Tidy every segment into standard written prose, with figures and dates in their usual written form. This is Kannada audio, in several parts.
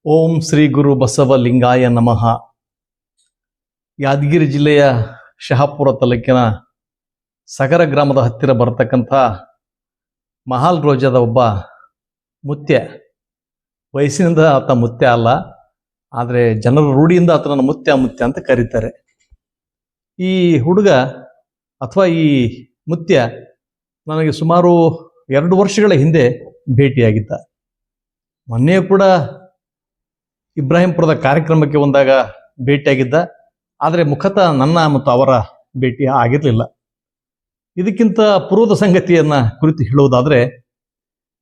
ಓಂ ಶ್ರೀ ಗುರು ಬಸವಲಿಂಗಾಯ ನಮಃ. ಯಾದಗಿರಿ ಜಿಲ್ಲೆಯ ಶಹಾಪುರ ತಾಲೂಕಿನ ಸಗರ ಗ್ರಾಮದ ಹತ್ತಿರ ಬರತಕ್ಕಂಥ ಮಹಾಲ್ ರೋಜಾದ ಒಬ್ಬ ಮುತ್ಯ. ವಯಸ್ಸಿನಿಂದ ಆತ ಮುತ್ಯ ಅಲ್ಲ, ಆದರೆ ಜನರ ರೂಢಿಯಿಂದ ಆತನನ್ನು ಮುತ್ಯ ಮುತ್ಯ ಅಂತ ಕರೀತಾರೆ. ಈ ಹುಡುಗ ಅಥವಾ ಈ ಮುತ್ಯ ನನಗೆ ಸುಮಾರು 2 ವರ್ಷಗಳ ಹಿಂದೆ ಭೇಟಿಯಾಗಿದ್ದ. ಮೊನ್ನೆ ಕೂಡ ಇಬ್ರಾಹಿಂಪುರದ ಕಾರ್ಯಕ್ರಮಕ್ಕೆ ಬಂದಾಗ ಭೇಟಿಯಾಗಿದ್ದ. ಆದರೆ ಮುಖತಃ ನನ್ನ ಮತ್ತು ಅವರ ಭೇಟಿ ಆಗಿರಲಿಲ್ಲ. ಇದಕ್ಕಿಂತ ಪೂರ್ವದ ಸಂಗತಿಯನ್ನ ಕುರಿತು ಹೇಳುವುದಾದರೆ,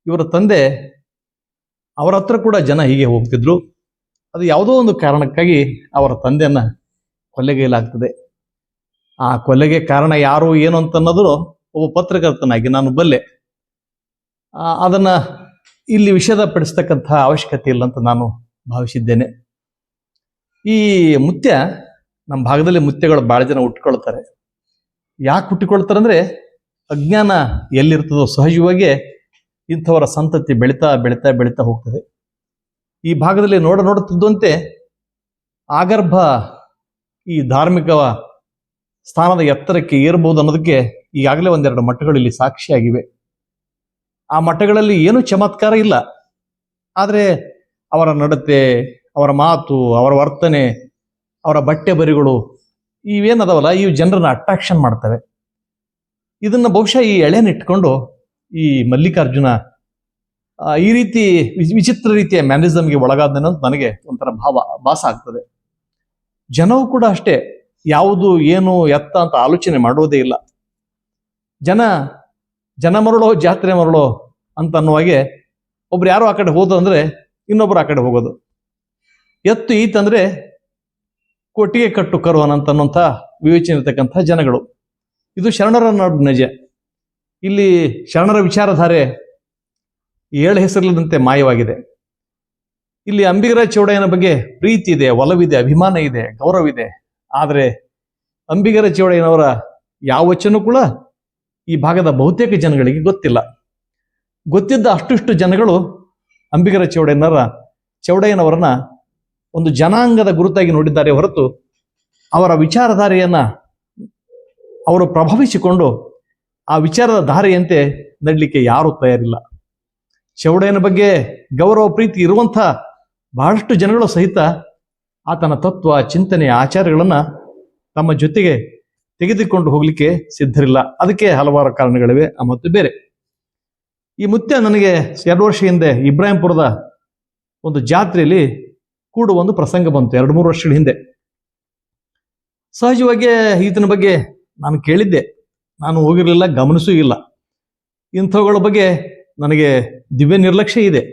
ಇವರ ತಂದೆ ಅವರ ಹತ್ರ ಕೂಡ ಜನ ಹೀಗೆ ಹೋಗ್ತಿದ್ರು. ಅದು ಯಾವುದೋ ಒಂದು ಕಾರಣಕ್ಕಾಗಿ ಅವರ ತಂದೆಯನ್ನ ಕೊಲೆಗೈಲಾಗ್ತದೆ. ಆ ಕೊಲೆಗೆ ಕಾರಣ ಯಾರು ಏನು ಅಂತ ಅನ್ನೋದು ಒಬ್ಬ ಪತ್ರಕರ್ತನಾಗಿ ನಾನು ಬಲ್ಲೆ. ಅದನ್ನ ಇಲ್ಲಿ ವಿಷದ ಪಡಿಸ್ತಕ್ಕಂಥ ಅವಶ್ಯಕತೆ ಇಲ್ಲ ಅಂತ ನಾನು ಭಾವಿಸಿದ್ದೇನೆ. ಈ ಮುತ್ಯ, ನಮ್ಮ ಭಾಗದಲ್ಲಿ ಮುತ್ಯಗಳು ಭಾಳ ಜನ ಹುಟ್ಟಿಕೊಳ್ತಾರೆ. ಯಾಕೆ ಹುಟ್ಟಿಕೊಳ್ತಾರೆ ಅಂದ್ರೆ, ಅಜ್ಞಾನ ಎಲ್ಲಿರ್ತದೋ ಸಹಜವಾಗಿ ಇಂಥವರ ಸಂತತಿ ಬೆಳೀತಾ ಬೆಳೀತಾ ಬೆಳೀತಾ ಹೋಗ್ತದೆ. ಈ ಭಾಗದಲ್ಲಿ ನೋಡುತ್ತಿದ್ದಂತೆ ಆಗರ್ಭ ಈ ಧಾರ್ಮಿಕ ಸ್ಥಾನದ ಎತ್ತರಕ್ಕೆ ಏರಬಹುದು ಅನ್ನೋದಕ್ಕೆ ಈಗಾಗಲೇ 1-2 ಮಠಗಳು ಇಲ್ಲಿ ಸಾಕ್ಷಿಯಾಗಿವೆ. ಆ ಮಠಗಳಲ್ಲಿ ಏನೂ ಚಮತ್ಕಾರ ಇಲ್ಲ, ಆದರೆ ಅವರ ನಡತೆ, ಅವರ ಮಾತು, ಅವರ ವರ್ತನೆ, ಅವರ ಬಟ್ಟೆ ಬರಿಗಳು ಇವೇನದವಲ್ಲ, ಇವು ಜನರನ್ನ ಅಟ್ರಾಕ್ಷನ್ ಮಾಡ್ತವೆ. ಇದನ್ನ ಬಹುಶಃ ಈ ಎಳೆನಿಟ್ಕೊಂಡು ಈ ಮಲ್ಲಿಕಾರ್ಜುನ ಈ ರೀತಿ ವಿಚಿತ್ರ ರೀತಿಯ ಮ್ಯಾನರಿಸಮ್ಗೆ ಒಳಗಾದನೇನೋ ಅಂತ ನನಗೆ ಒಂಥರ ಭಾಸ ಆಗ್ತದೆ. ಜನವು ಕೂಡ ಅಷ್ಟೇ, ಯಾವುದು ಏನು ಎತ್ತ ಅಂತ ಆಲೋಚನೆ ಮಾಡೋದೇ ಇಲ್ಲ. ಜನ ಮರಳೋ ಜಾತ್ರೆ ಮರಳೋ ಅಂತ ಅನ್ನುವಾಗೆ ಒಬ್ರು ಯಾರೋ ಆ ಕಡೆ ಹೋದಂದ್ರೆ ಇನ್ನೊಬ್ರು ಆ ಕಡೆ ಹೋಗೋದು. ಎತ್ತು ಈತಂದ್ರೆ ಕೊಟ್ಟಿಗೆ ಕಟ್ಟು ಕರುವನಂತ ಅನ್ನುವಂಥ ವಿವೇಚನೆ ಇರತಕ್ಕಂಥ ಜನಗಳು. ಇದು ಶರಣರ ನಿಜ. ಇಲ್ಲಿ ಶರಣರ ವಿಚಾರಧಾರೆ 7 ಹೆಸರಿಲ್ಲದಂತೆ ಮಾಯವಾಗಿದೆ. ಇಲ್ಲಿ ಅಂಬಿಗರ ಚೌಡಯ್ಯನ ಬಗ್ಗೆ ಪ್ರೀತಿ ಇದೆ, ಒಲವಿದೆ, ಅಭಿಮಾನ ಇದೆ, ಗೌರವ ಇದೆ. ಆದರೆ ಅಂಬಿಗರ ಚೌಡಯ್ಯನವರ ಯಾವ ವಚನ ಕೂಡ ಈ ಭಾಗದ ಬಹುತೇಕ ಜನಗಳಿಗೆ ಗೊತ್ತಿಲ್ಲ. ಗೊತ್ತಿದ್ದ ಅಷ್ಟಿಷ್ಟು ಜನಗಳು ಅಂಬಿಗರ ಚೌಡಯ್ಯನವರನ್ನ ಒಂದು ಜನಾಂಗದ ಗುರುತಾಗಿ ನೋಡಿದ್ದಾರೆ ಹೊರತು ಅವರ ವಿಚಾರಧಾರೆಯನ್ನ ಅವರು ಪ್ರಭಾವಿಸಿಕೊಂಡು ಆ ವಿಚಾರದ ಧಾರೆಯಂತೆ ನಡಲಿಕ್ಕೆ ಯಾರೂ ತಯಾರಿಲ್ಲ. ಚೌಡಯ್ಯನ ಬಗ್ಗೆ ಗೌರವ ಪ್ರೀತಿ ಇರುವಂಥ ಬಹಳಷ್ಟು ಜನಗಳು ಸಹಿತ ಆತನ ತತ್ವ, ಚಿಂತನೆ, ಆಚಾರಗಳನ್ನ ತಮ್ಮ ಜೊತೆಗೆ ತೆಗೆದುಕೊಂಡು ಹೋಗ್ಲಿಕ್ಕೆ ಸಿದ್ಧರಿಲ್ಲ. ಅದಕ್ಕೆ ಹಲವಾರು ಕಾರಣಗಳಿವೆ ಮತ್ತು ಬೇರೆ. ಈ ಮುತ್ಯ ನನಗೆ 2 ವರ್ಷ ಹಿಂದೆ ಇಬ್ರಾಹಿಂಪುರದ ಒಂದು ಜಾತ್ರೆಯಲ್ಲಿ ಕೂಡುವ ಒಂದು ಪ್ರಸಂಗ ಬಂತು, 2-3 ವರ್ಷಗಳ ಹಿಂದೆ. ಸಹಜವಾಗಿ ಈತನ ಬಗ್ಗೆ ನಾನು ಕೇಳಿದ್ದೆ, ನಾನು ಹೋಗಿರಲಿಲ್ಲ, ಗಮನಿಸೂ ಇಲ್ಲ. ಇಂಥವುಗಳ ಬಗ್ಗೆ ನನಗೆ ದಿವ್ಯ ನಿರ್ಲಕ್ಷ್ಯ ಇದೆ.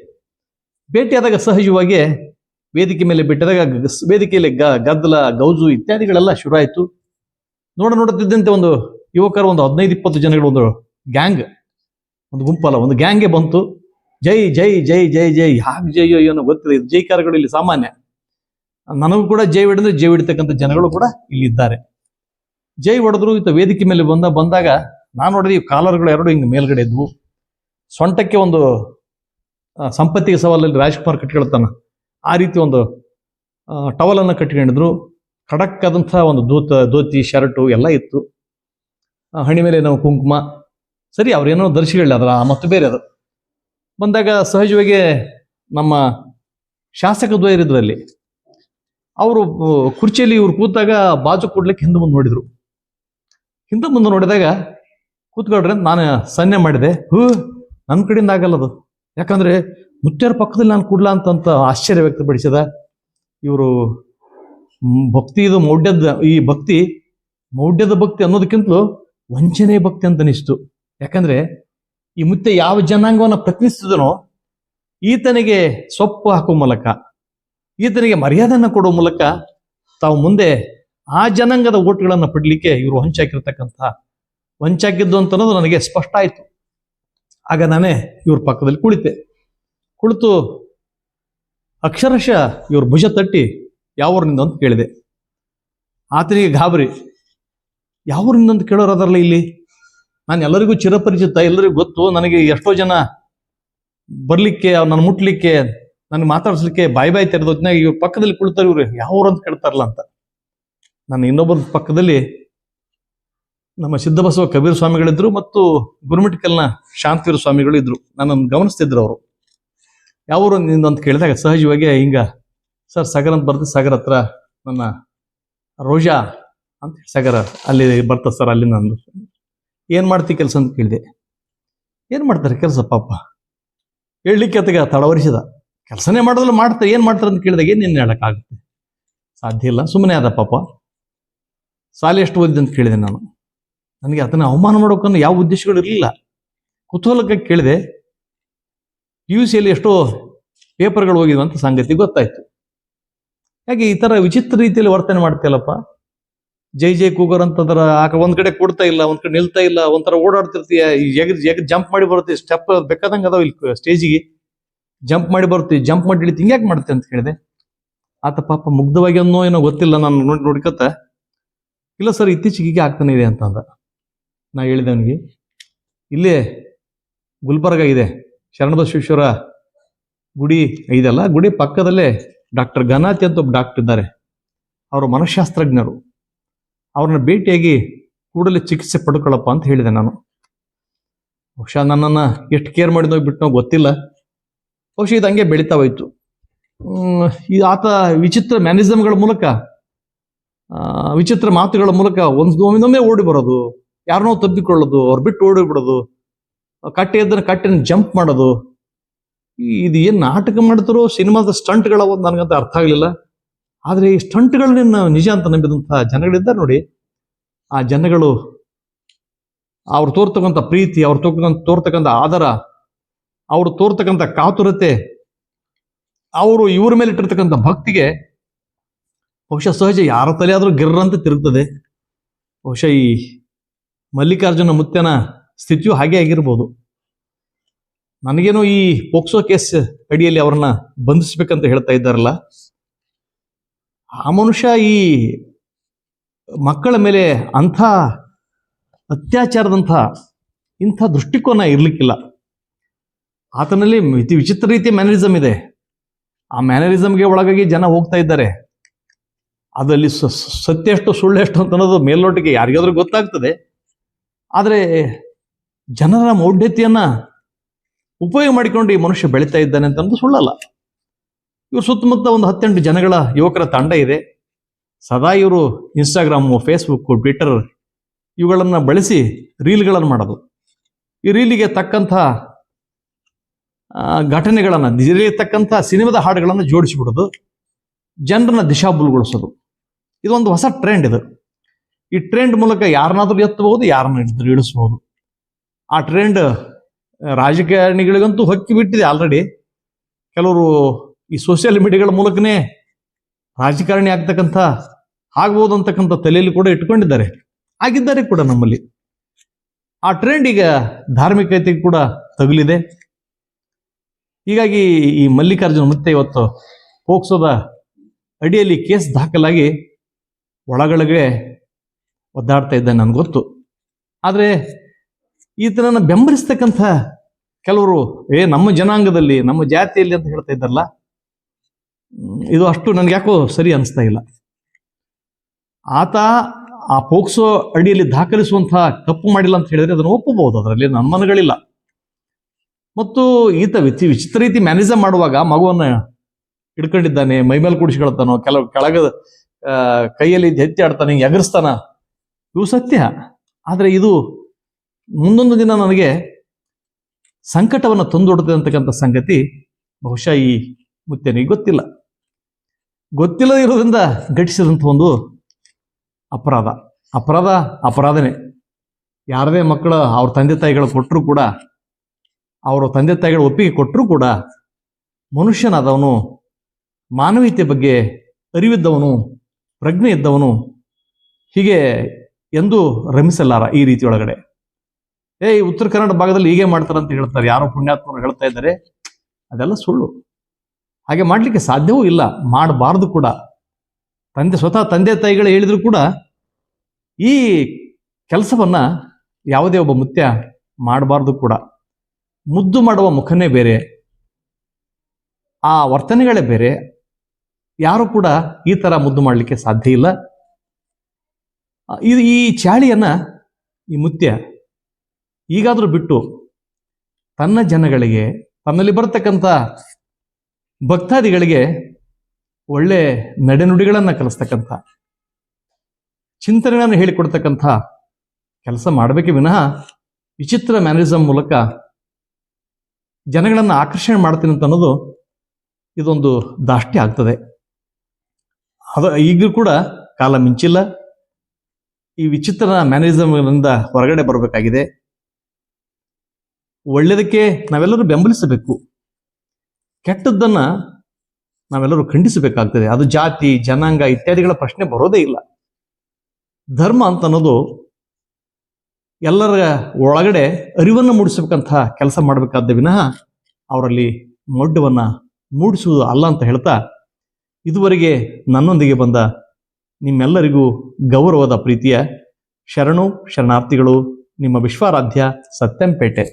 ಭೇಟಿಯಾದಾಗ ಸಹಜವಾಗಿ ವೇದಿಕೆ ಮೇಲೆ ಬಿಟ್ಟಿದಾಗ ವೇದಿಕೆಯಲ್ಲಿ ಗದ್ದಲ, ಗೌಜು ಇತ್ಯಾದಿಗಳೆಲ್ಲ ಶುರು ಆಯಿತು. ನೋಡುತ್ತಿದ್ದಂತೆ ಒಂದು ಯುವಕರು, ಒಂದು 15-20 ಜನಗಳು, ಒಂದು ಗ್ಯಾಂಗ್, ಒಂದು ಗುಂಪಲ್ಲ, ಒಂದು ಗ್ಯಾಂಗ್ಗೆ ಬಂತು. ಜೈ ಜೈ ಜೈ ಜೈ ಜೈ, ಯಾಕೆ ಜೈಯೋ ಏನೋ ಗೊತ್ತಿಲ್ಲ. ಇದು ಜೈಕಾರಗಳು ಇಲ್ಲಿ ಸಾಮಾನ್ಯ. ನನಗೂ ಕೂಡ ಜೈ ಹೊಡೆದ್ರೆ ಜೈ ಹೊಡಿತಕ್ಕಂಥ ಜನಗಳು ಕೂಡ ಇಲ್ಲಿ ಇದ್ದಾರೆ. ಜೈ ಹೊಡೆದ್ರು. ಇತ್ತ ವೇದಿಕೆ ಮೇಲೆ ಬಂದಾಗ ನಾನು ನೋಡಿದ್ರೆ ಈ ಕಾಲರ್ಗಳು 2 ಹಿಂಗೆ ಮೇಲ್ಗಡೆ ಇದ್ವು. ಸೊಂಟಕ್ಕೆ ಒಂದು ಸಂಪತ್ತಿಗೆ ಸವಾಲಲ್ಲಿ ರಾಜ್ಕುಮಾರ್ ಕಟ್ಕೊಳ್ತಾನ ಆ ರೀತಿ ಒಂದು ಟವಲನ್ನು ಕಟ್ಕೊಂಡಿದ್ರು. ಖಡಕ್ ಆದಂಥ ಒಂದು ಧೋತಿ, ಶರ್ಟು ಎಲ್ಲ ಇತ್ತು. ಹಣಿ ಮೇಲೆ ನಾವು ಕುಂಕುಮ, ಸರಿ ಅವ್ರೇನೋ ಧರಿಸಿಕೊಳ್ಳಿ, ಅದರ ಮತ್ತು ಬೇರೆ ಅದು. ಬಂದಾಗ ಸಹಜವಾಗಿ ನಮ್ಮ ಶಾಸಕ ದ್ವಯರಿದ್ರು ಅಲ್ಲಿ. ಅವರು ಕುರ್ಚಿಯಲ್ಲಿ ಇವ್ರು ಕೂತಾಗ ಬಾಜು ಕೊಡ್ಲಿಕ್ಕೆ ಹಿಂದೆ ಮುಂದೆ ನೋಡಿದಾಗ ಕೂತ್ಕೊಳ್ರಿ ಅಂತ ನಾನು ಸನ್ನೆ ಮಾಡಿದೆ. ನನ್ನ ಕಡೆಯಿಂದ ಆಗಲ್ಲದು, ಯಾಕಂದ್ರೆ ಮುತ್ಯರ ಪಕ್ಕದಲ್ಲಿ ನಾನು ಕೂಡ್ಲಾ ಅಂತ ಆಶ್ಚರ್ಯ ವ್ಯಕ್ತಪಡಿಸಿದ. ಇವರು ಭಕ್ತಿ, ಇದು ಮೌಢ್ಯದ ಭಕ್ತಿ ಅನ್ನೋದಕ್ಕಿಂತಲೂ ವಂಚನೆ ಭಕ್ತಿ ಅಂತ ಅನಿಸ್ತು. ಯಾಕಂದ್ರೆ ಈ ಮುತ್ಯ ಯಾವ ಜನಾಂಗವನ್ನು ಪ್ರತಿನಿಧಿಸಿದನೋ ಈತನಿಗೆ ಸೊಪ್ಪು ಹಾಕುವ ಮೂಲಕ, ಈತನಿಗೆ ಮರ್ಯಾದೆಯನ್ನು ಕೊಡುವ ಮೂಲಕ ತಾವು ಮುಂದೆ ಆ ಜನಾಂಗದ ಓಟ್ಗಳನ್ನು ಪಡಲಿಕ್ಕೆ ಇವರು ವಂಚಾಕಿದ್ದು ಅಂತ ಅನ್ನೋದು ನನಗೆ ಸ್ಪಷ್ಟ ಆಯಿತು. ಆಗ ನಾನೇ ಇವ್ರ ಪಕ್ಕದಲ್ಲಿ ಕುಳಿತು ಅಕ್ಷರಶಃ ಇವ್ರ ಭುಜ ತಟ್ಟಿ ಯಾವೂರಿನಿಂದ ಅಂತ ಕೇಳಿದೆ. ಆತನಿಗೆ ಗಾಬರಿ. ಯಾವೂರಿನಿಂದ ಅಂತ ಕೇಳೋರದರಲ್ಲ ಇಲ್ಲಿ. ನಾನು ಎಲ್ಲರಿಗೂ ಚಿರಪರಿಚಿತ, ಎಲ್ಲರಿಗೂ ಗೊತ್ತು. ನನಗೆ ಎಷ್ಟೋ ಜನ ಬರಲಿಕ್ಕೆ, ನನ್ನ ಮುಟ್ಲಿಕ್ಕೆ ನನಗೆ ಮಾತಾಡ್ಸ್ಲಿಕ್ಕೆ ಬಾಯಿ ತೆರೆದೋದ್ನಾಗ ಇವ್ರ ಪಕ್ಕದಲ್ಲಿ ಕುಳಿತಾರೆ, ಇವ್ರು ಯಾವ್ರು ಅಂತ ಕೇಳ್ತಾರಲ್ಲ ಅಂತ. ನನ್ನ ಇನ್ನೊಬ್ಬರ ಪಕ್ಕದಲ್ಲಿ ನಮ್ಮ ಸಿದ್ದಬಸವ ಕಬೀರ್ ಸ್ವಾಮಿಗಳಿದ್ರು ಮತ್ತು ಗುರುಮಿಟ್ಕಲ್ನ ಶಾಂತಿವೀರ ಸ್ವಾಮಿಗಳು ಇದ್ರು. ನನ್ನನ್ನು ಗಮನಿಸ್ತಿದ್ರು ಅವರು. ಯಾವರು ನಿಂದು ಅಂತ ಕೇಳಿದಾಗ ಸಹಜವಾಗಿ ಹಿಂಗ ಸರ್ ಸಾಗರ್ ಅಂತ ಬರ್ತೀವಿ, ಸಾಗರ್ ಹತ್ರ ನನ್ನ ರೋಜಾ ಅಂತ ಸಾಗರ ಅಲ್ಲಿ ಬರ್ತದೆ ಸರ್, ಅಲ್ಲಿ ನಂದು. ಏನು ಮಾಡ್ತೀವಿ ಕೆಲಸ ಅಂತ ಕೇಳಿದೆ. ಏನು ಮಾಡ್ತಾರೆ ಕೆಲಸ ಪಾಪ ಹೇಳಲಿಕ್ಕೆ ಅತ್ತಗ ತಡವರಿಸಿದ. ಕೆಲಸನೇ ಮಾಡೋದಿಲ್ಲ, ಮಾಡ್ತಾರೆ, ಏನು ಮಾಡ್ತಾರೆ ಅಂತ ಕೇಳಿದಾಗ ಏನು ನಿನ್ನ ಹೇಳೋಕ್ಕಾಗುತ್ತೆ, ಸಾಧ್ಯ ಇಲ್ಲ, ಸುಮ್ಮನೆ ಆದ ಪಾಪ. ಸಾಲಿ ಎಷ್ಟು ಓದಿದೆ ಅಂತ ಕೇಳಿದೆ ನಾನು. ನನಗೆ ಅದನ್ನು ಅವಮಾನ ಮಾಡೋಕ್ಕನ್ನು ಯಾವ ಉದ್ದೇಶಗಳು ಇರಲಿಲ್ಲ. ಕುತೂಹಲಕ್ಕೆ ಕೇಳಿದೆ. PUCಯಲ್ಲಿ ಎಷ್ಟೋ ಪೇಪರ್ಗಳು ಹೋಗಿದ್ವಂತ ಸಂಗತಿ ಗೊತ್ತಾಯ್ತು. ಹಾಗೆ ಈ ಥರ ವಿಚಿತ್ರ ರೀತಿಯಲ್ಲಿ ವರ್ತನೆ ಮಾಡ್ತೀಯಲ್ಲಪ್ಪ, ಜೈ ಕೂಗರ್ ಅಂತಂದ್ರೆ ಒಂದ್ ಕಡೆ ಕೊಡ್ತಾ ಇಲ್ಲ, ಒಂದ್ ಕಡೆ ನಿಲ್ತಾ ಇಲ್ಲ, ಒಂಥರ ಓಡಾಡ್ತಿರ್ತೀಯ, ಜಂಪ್ ಮಾಡಿ ಬರುತ್ತೆ, ಸ್ಟೆಪ್ ಬೇಕಾದಂಗೆ ಅದಾವ ಇಲ್ಲಿ ಸ್ಟೇಜಿಗೆ, ಜಂಪ್ ಮಾಡಿ ಬರ್ತೀವಿ, ಜಂಪ್ ಮಾಡಿ ಇಳಿತು, ಹಿಂಗ್ಯಾಕೆ ಮಾಡ್ತೀವಿ ಅಂತ ಕೇಳಿದೆ. ಆತ ಪಾಪ ಮುಗ್ಧವಾಗಿ ಅನ್ನೋ ಏನೋ ಗೊತ್ತಿಲ್ಲ, ನಾನು ನೋಡ್ಕತ್ತ, ಇಲ್ಲ ಸರ್ ಇತ್ತೀಚೆಗೆ ಹೀಗೆ ಆಗ್ತಾನೆ ಇದೆ ಅಂತಂದ. ನಾ ಹೇಳಿದೆ ಅವನಿಗೆ, ಇಲ್ಲೇ ಗುಲ್ಬರ್ಗ ಇದೆ, ಶರಣಬಸವೇಶ್ವರ ಗುಡಿ ಇದೆಲ್ಲ, ಗುಡಿ ಪಕ್ಕದಲ್ಲೇ ಡಾಕ್ಟರ್ ಘನಾತಿ ಅಂತ ಒಬ್ಬ ಡಾಕ್ಟರ್ ಇದ್ದಾರೆ, ಅವರು ಮನಃಶಾಸ್ತ್ರಜ್ಞರು, ಅವ್ರನ್ನ ಭೇಟಿಯಾಗಿ ಕೂಡಲೇ ಚಿಕಿತ್ಸೆ ಪಡ್ಕೊಳ್ಳಪ್ಪ ಅಂತ ಹೇಳಿದೆ ನಾನು. ಬಹುಶಃ ನನ್ನನ್ನು ಎಷ್ಟು ಕೇರ್ ಮಾಡಿದೋ ಬಿಟ್ಟನೋ ಗೊತ್ತಿಲ್ಲ. ಬಹುಶಃ ಇದು ಹಂಗೆ ಬೆಳೀತಾ ಹೋಯ್ತು. ಆತ ವಿಚಿತ್ರ ಮ್ಯಾನಿಸಮ್ಗಳ ಮೂಲಕ, ವಿಚಿತ್ರ ಮಾತುಗಳ ಮೂಲಕ ಒಂದೊಮ್ಮೆ ಓಡಿ ಬರೋದು, ಯಾರನ್ನೋ ತಬ್ಬಿಕೊಳ್ಳೋದು, ಅವ್ರು ಬಿಟ್ಟು ಓಡಿ ಬಿಡೋದು, ಕಟ್ಟಿನ ಜಂಪ್ ಮಾಡೋದು, ಇದು ಏನು ನಾಟಕ ಮಾಡ್ತಾರೋ ಸಿನಿಮಾದ ಸ್ಟಂಟ್ಗಳ ನನಗಂತ ಅರ್ಥ ಆಗಲಿಲ್ಲ. ಆದರೆ ಈ ಸ್ಟಂಟ್ಗಳನ್ನ ನಿಜ ಅಂತ ನಂಬಿದಂತಹ ಜನಗಳಿದ್ದಾರೆ ನೋಡಿ, ಆ ಜನಗಳು ಅವ್ರು ತೋರ್ತಕ್ಕಂಥ ಪ್ರೀತಿ, ಅವ್ರು ತೋರ್ತಕ್ಕಂಥ ಆದರ, ಅವ್ರು ತೋರ್ತಕ್ಕಂಥ ಕಾತುರತೆ, ಅವರು ಇವ್ರ ಮೇಲೆ ಇಟ್ಟಿರ್ತಕ್ಕಂಥ ಭಕ್ತಿಗೆ ಬಹುಶಃ ಸಹಜ ಯಾರ ತಲೆ ಆದರೂ ಗಿರ್ರಂತ ತಿರುಗ್ತದೆ. ಬಹುಶಃ ಈ ಮಲ್ಲಿಕಾರ್ಜುನ ಮುತ್ಯನ ಸ್ಥಿತಿಯು ಹಾಗೆ ಆಗಿರ್ಬೋದು. ನನಗೇನೋ ಈ ಪೋಕ್ಸೋ ಕೇಸ್ ಅಡಿಯಲ್ಲಿ ಅವ್ರನ್ನ ಬಂಧಿಸ್ಬೇಕಂತ ಹೇಳ್ತಾ ಇದ್ದಾರಲ್ಲ, ಆ ಮನುಷ್ಯ ಈ ಮಕ್ಕಳ ಮೇಲೆ ಅಂಥ ಅತ್ಯಾಚಾರದಂಥ ಇಂಥ ದೃಷ್ಟಿಕೋನ ಇರ್ಲಿಕ್ಕಿಲ್ಲ. ಆತನಲ್ಲಿ ವಿಚಿತ್ರ ರೀತಿಯ ಮ್ಯಾನರಿಸಮ್ ಇದೆ. ಆ ಮ್ಯಾನರಿಸಮ್ಗೆ ಒಳಗಾಗಿ ಜನ ಹೋಗ್ತಾ ಇದ್ದಾರೆ. ಅದಲ್ಲಿ ಸತ್ಯ ಎಷ್ಟು ಸುಳ್ಳು ಎಷ್ಟು ಅಂತ ಅನ್ನೋದು ಮೇಲ್ನೋಟಿಗೆ ಯಾರಿಗಾದ್ರೂ ಗೊತ್ತಾಗ್ತದೆ. ಆದರೆ ಜನರ ಮೌಢ್ಯತೆಯನ್ನ ಉಪಯೋಗ ಮಾಡಿಕೊಂಡು ಈ ಮನುಷ್ಯ ಬೆಳೀತಾ ಇದ್ದಾನೆ ಅಂತಂದು ಸುಳ್ಳಲ್ಲ. ಇವ್ರ ಸುತ್ತಮುತ್ತ ಒಂದು 10-8 ಜನಗಳ ಯುವಕರ ತಂಡ ಇದೆ. ಸದಾ ಇವರು ಇನ್ಸ್ಟಾಗ್ರಾಮು, ಫೇಸ್ಬುಕ್, ಟ್ವಿಟರ್ ಇವುಗಳನ್ನು ಬಳಸಿ ರೀಲ್ಗಳನ್ನು ಮಾಡೋದು. ಈ ರೀಲಿಗೆ ತಕ್ಕಂಥ ಘಟನೆಗಳನ್ನು, ತಕ್ಕಂಥ ಸಿನಿಮಾದ ಹಾಡುಗಳನ್ನು ಜೋಡಿಸಿಬಿಡೋದು, ಜನರನ್ನ ದಿಶಾಬುಲ್ಗೊಳಿಸೋದು. ಇದೊಂದು ಹೊಸ ಟ್ರೆಂಡ್. ಇದು ಈ ಟ್ರೆಂಡ್ ಮೂಲಕ ಯಾರನ್ನಾದ್ರೂ ಎತ್ತಬಹುದು, ಯಾರನ್ನ ಇಳಿಸಬಹುದು. ಆ ಟ್ರೆಂಡ್ ರಾಜಕಾರಣಿಗಳಿಗಂತೂ ಹೊಕ್ಕಿ ಬಿಟ್ಟಿದೆ ಆಲ್ರೆಡಿ. ಕೆಲವರು ಈ ಸೋಷಿಯಲ್ ಮೀಡಿಯಾಗಳ ಮೂಲಕನೇ ರಾಜಕಾರಣಿ ಆಗ್ಬೋದು ಅಂತಕ್ಕಂಥ ತಲೆಯಲ್ಲಿ ಕೂಡ ಇಟ್ಕೊಂಡಿದ್ದಾರೆ, ಆಗಿದ್ದಾರೆ ಕೂಡ ನಮ್ಮಲ್ಲಿ. ಆ ಟ್ರೆಂಡ್ ಈಗ ಧಾರ್ಮಿಕತೆಗೆ ಕೂಡ ತಗುಲಿದೆ. ಹೀಗಾಗಿ ಈ ಮಲ್ಲಿಕಾರ್ಜುನ ಮತ್ತೆ ಇವತ್ತು ಪೋಕ್ಸೋದ ಅಡಿಯಲ್ಲಿ ಕೇಸ್ ದಾಖಲಾಗಿ ಒಳಗೊಳಗೆ ಒದ್ದಾಡ್ತಾ ಇದ್ದಾನೆ, ನನಗೆ ಗೊತ್ತು. ಆದರೆ ಈತನನ್ನು ಬೆಂಬಲಿಸ್ತಕ್ಕಂಥ ಕೆಲವರು ನಮ್ಮ ಜನಾಂಗದಲ್ಲಿ, ನಮ್ಮ ಜಾತಿಯಲ್ಲಿ ಅಂತ ಹೇಳ್ತಾ ಇದ್ದಾರಲ್ಲ, ಇದು ಅಷ್ಟು ನನಗೆ ಯಾಕೋ ಸರಿ ಅನಿಸ್ತಾ ಇಲ್ಲ. ಆತ ಆ ಪೋಕ್ಸೋ ಅಡಿಯಲ್ಲಿ ದಾಖಲಿಸುವಂತಹ ತಪ್ಪು ಮಾಡಿಲ್ಲ ಅಂತ ಹೇಳಿದ್ರೆ ಅದನ್ನು ಒಪ್ಪಬಹುದು, ಅದರಲ್ಲಿ ಅನುಮಾನಗಳಿಲ್ಲ. ಮತ್ತು ಈತ ವಿಚಿತ್ರ ರೀತಿ ಮ್ಯಾನೇಜ್ ಮಾಡುವಾಗ ಮಗುವನ್ನ ಹಿಡ್ಕೊಂಡಿದ್ದಾನೆ, ಮೈಮೇಲೆ ಕೂಡಿಸ್ಕೊಳ್ತಾನೋ, ಕೆಲವು ಕೆಳಗ ಕೈಯಲ್ಲಿ ಎತ್ತಿ ಆಡ್ತಾನೆ, ಎಗರಿಸ್ತಾನ, ಇವು ಸತ್ಯ. ಆದರೆ ಇದು ಮುಂದೊಂದು ದಿನ ನನಗೆ ಸಂಕಟವನ್ನು ತಂದೊಡ್ತದೆ ಅಂತಕ್ಕಂಥ ಸಂಗತಿ ಬಹುಶಃ ಈ ಮುತ್ಯನಿಗೆ ಗೊತ್ತಿಲ್ಲದೆ ಇರೋದ್ರಿಂದ ಘಟಿಸಿದಂಥ ಒಂದು ಅಪರಾಧನೇ. ಯಾರದೇ ಮಕ್ಕಳು ಅವ್ರ ತಂದೆ ತಾಯಿಗಳು ಕೊಟ್ಟರು ಕೂಡ, ಅವರ ತಂದೆ ತಾಯಿಗಳು ಒಪ್ಪಿಗೆ ಕೊಟ್ಟರು ಕೂಡ, ಮನುಷ್ಯನಾದವನು, ಮಾನವೀಯತೆ ಬಗ್ಗೆ ಅರಿವಿದ್ದವನು, ಪ್ರಜ್ಞೆ ಇದ್ದವನು ಹೀಗೆ ಎಂದು ರಮಿಸಲಾರ ಈ ರೀತಿ ಒಳಗಡೆ. ಈ ಉತ್ತರ ಕನ್ನಡ ಭಾಗದಲ್ಲಿ ಹೀಗೆ ಮಾಡ್ತಾರಂತ ಹೇಳ್ತಾರೆ, ಯಾರೋ ಪುಣ್ಯಾತ್ಮರು ಹೇಳ್ತಾ ಇದ್ದಾರೆ. ಅದೆಲ್ಲ ಸುಳ್ಳು. ಹಾಗೆ ಮಾಡಲಿಕ್ಕೆ ಸಾಧ್ಯವೂ ಇಲ್ಲ, ಮಾಡಬಾರ್ದು ಕೂಡ. ಸ್ವತಃ ತಂದೆ ತಾಯಿಗಳು ಹೇಳಿದ್ರು ಕೂಡ ಈ ಕೆಲಸವನ್ನ ಯಾವುದೇ ಒಬ್ಬ ಮುತ್ಯ ಮಾಡಬಾರ್ದು ಕೂಡ. ಮುದ್ದು ಮಾಡುವ ಮುಖನೇ ಬೇರೆ, ಆ ವರ್ತನೆಗಳೇ ಬೇರೆ. ಯಾರು ಕೂಡ ಈ ಥರ ಮುದ್ದು ಮಾಡಲಿಕ್ಕೆ ಸಾಧ್ಯ ಇಲ್ಲ. ಈ ಚಾಳಿಯನ್ನ ಈ ಮುತ್ಯ ಈಗಾದರೂ ಬಿಟ್ಟು ತನ್ನ ಜನಗಳಿಗೆ, ತನ್ನಲ್ಲಿ ಬರತಕ್ಕಂಥ ಭಕ್ತಾದಿಗಳಿಗೆ ಒಳ್ಳೆ ನಡೆನುಡಿಗಳನ್ನು ಕಲಿಸ್ತಕ್ಕಂಥ, ಚಿಂತನೆಗಳನ್ನು ಹೇಳಿಕೊಡ್ತಕ್ಕಂಥ ಕೆಲಸ ಮಾಡಬೇಕೆ ವಿನಃ ವಿಚಿತ್ರ ಮ್ಯಾನರಿಸಮ್ ಮೂಲಕ ಜನಗಳನ್ನು ಆಕರ್ಷಣೆ ಮಾಡ್ತೀನಿ ಅಂತ ಅನ್ನೋದು ಇದೊಂದು ದಾಷ್ಟ್ಯ ಆಗ್ತದೆ. ಅದು ಈಗಲೂ ಕೂಡ ಕಾಲ ಮಿಂಚಿಲ್ಲ. ಈ ವಿಚಿತ್ರ ಮ್ಯಾನರಿಸಮ್ನಿಂದ ಹೊರಗಡೆ ಬರಬೇಕಾಗಿದೆ. ಒಳ್ಳೆಯದಕ್ಕೆ ನಾವೆಲ್ಲರೂ ಬೆಂಬಲಿಸಬೇಕು, ಕೆಟ್ಟದ್ದನ್ನ ನಾವೆಲ್ಲರೂ ಖಂಡಿಸಬೇಕಾಗ್ತದೆ. ಅದು ಜಾತಿ, ಜನಾಂಗ ಇತ್ಯಾದಿಗಳ ಪ್ರಶ್ನೆ ಬರೋದೇ ಇಲ್ಲ. ಧರ್ಮ ಅಂತ ಅನ್ನೋದು ಎಲ್ಲರ ಒಳಗಡೆ ಅರಿವನ್ನು ಮೂಡಿಸಬೇಕಂತ ಕೆಲಸ ಮಾಡಬೇಕಾದ ವಿನಃ ಅವರಲ್ಲಿ ಮೊಡ್ಡವನ್ನ ಮೂಡಿಸುವುದು ಅಲ್ಲ ಅಂತ ಹೇಳ್ತಾ, ಇದುವರೆಗೆ ನನ್ನೊಂದಿಗೆ ಬಂದ ನಿಮ್ಮೆಲ್ಲರಿಗೂ ಗೌರವದ ಪ್ರೀತಿಯ ಶರಣು ಶರಣಾರ್ಥಿಗಳು. ನಿಮ್ಮ ವಿಶ್ವಾರಾಧ್ಯ ಸತ್ಯಂಪೇಟೆ.